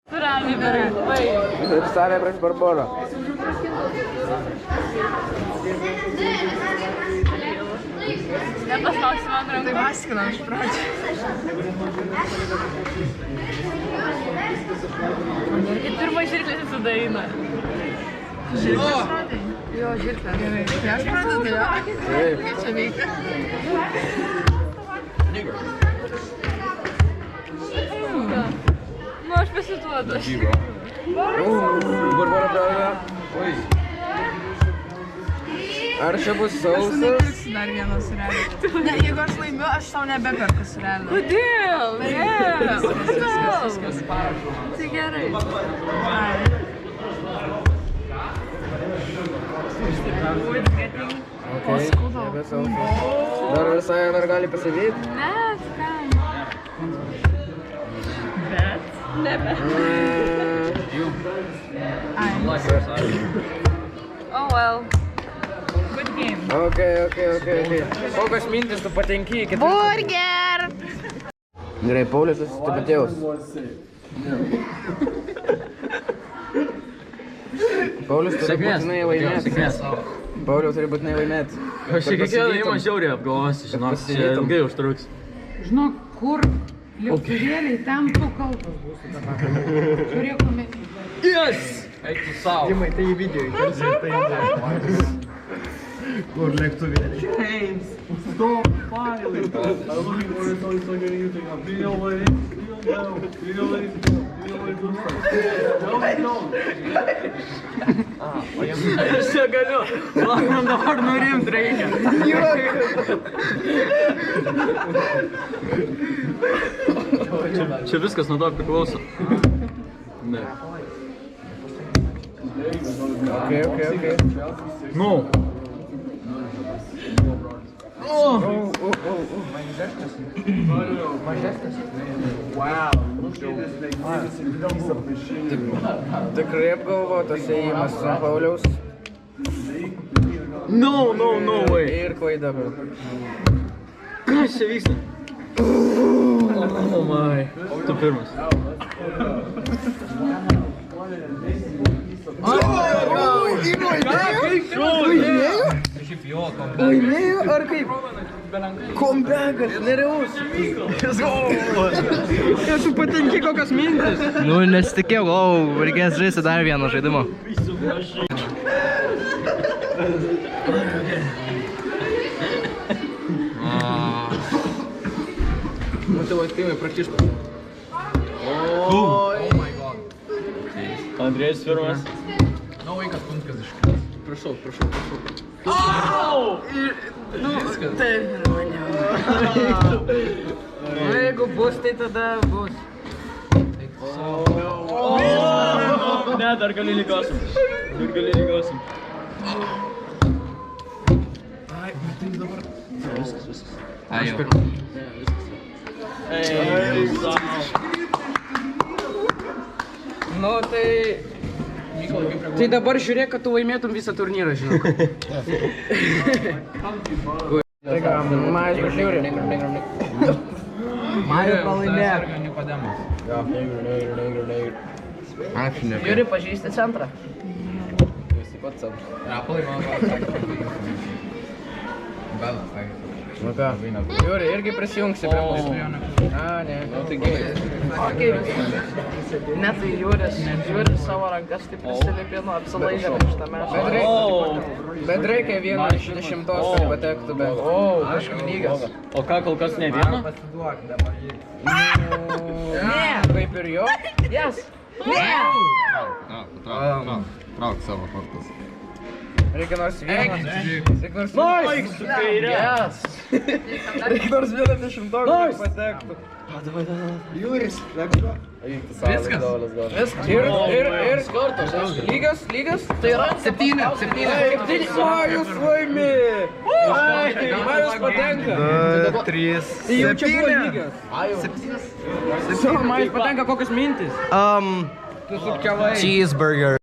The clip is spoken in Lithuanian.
Ir Salė prieš Barborą. Nepaspausi man rankų. Tai vaskinam iš pradžių. Ir pirmą žirklį sudaina. Žirklės rodai? Jo, žirklės. Gerai. Tai aš pradedu, jo? Taip. Kaip čia veikia? Nu, aš pasituodu. Barbora pradeda. Ar čia bus Aš sausas? nepirksiu dar vieną surelį. Ne, jeigu aš laimiu, aš tau nebeperku surelį. Kodėl? Ne. Viskas. Tai gerai. Ai. Okay. Nebe sausas. Dar visai dar gali pasidėti? Ne, skam. Bet? Nebe. Oh well. Good game. Okay. Kokios mintis tu patenki į kitą? Burger! Gerai, Paulius susitipatėjus. Paulius turi būtinai laimėti. Paulius turi būtinai laimėti. Aš čia kiekvieną įmą žiauriai apgalvosiu, žinok, čia ilgai užtruks. Žinok, kur lietuvėliai, ten tu kaltas būsi dabar. Žiūrėk, omeny. Yes! Eik tu savo. Dimai, tai į video įkelsi, tai įdėk. Kur lėktuvėliai? James, stop, finally. I'm looking for it, so on your YouTube. Do you know what it is? Do you know? Do you know what it is? Do you know what it looks like? No. Aš čia galiu. Man dabar nurimt reikia. Čia viskas nuo to priklauso. Ne. Okay. Nu. Tikrai apgalvotas ėjimas su Pauliaus. No way. Ir klaida. Kas čia vyksta? Oh my. Tu pirmas. Laimėjo ar kaip? Kombegas, nerealus. Ir tu patenki kokios mintis. Nu, nesitikėjau, galvojau, reikės žaisti dar vieną žaidimą. Nu, tavo atimai prakištų. Andrėjus pirmas. Prašau. Nu, jeigu bus, tai tada bus. Ne, dar gali lygosim. Viskas. Ai, jau. Nu, tai dabar žiūrėk, kad tu laimėtum visą turnyrą, žinok. Tai ką, Mario žiūri. Mario palaimėjo. Ačiū, ne. Žiūri pažįsti centrą. Nu ką, Žiūri, irgi prisijungsi prie mūsų. A, ne. Nu, tai gerai. Ne, tai Žiūri savo rankas, taip prisilipino, apsilaidė šitame. Bet reikia vieną iš 10, kad patektų, bet... O, kažkaip lygas. O ką, kol kas ne vieno? Ne, kaip ir jo. Yes. Trauk savo kortas. Reikia nors vieną. Nice! Su kairė. Yes. Reikia nors vieną 10, kad patektų. Jūris, Viskas. Ir skortos. Lygas? Tai yra 7. Majus laimi. Majus patenka. 3. Tai jau čia buvo lygas. Majus patenka, kokios mintis? Tu sukčiavai. Cheeseburger.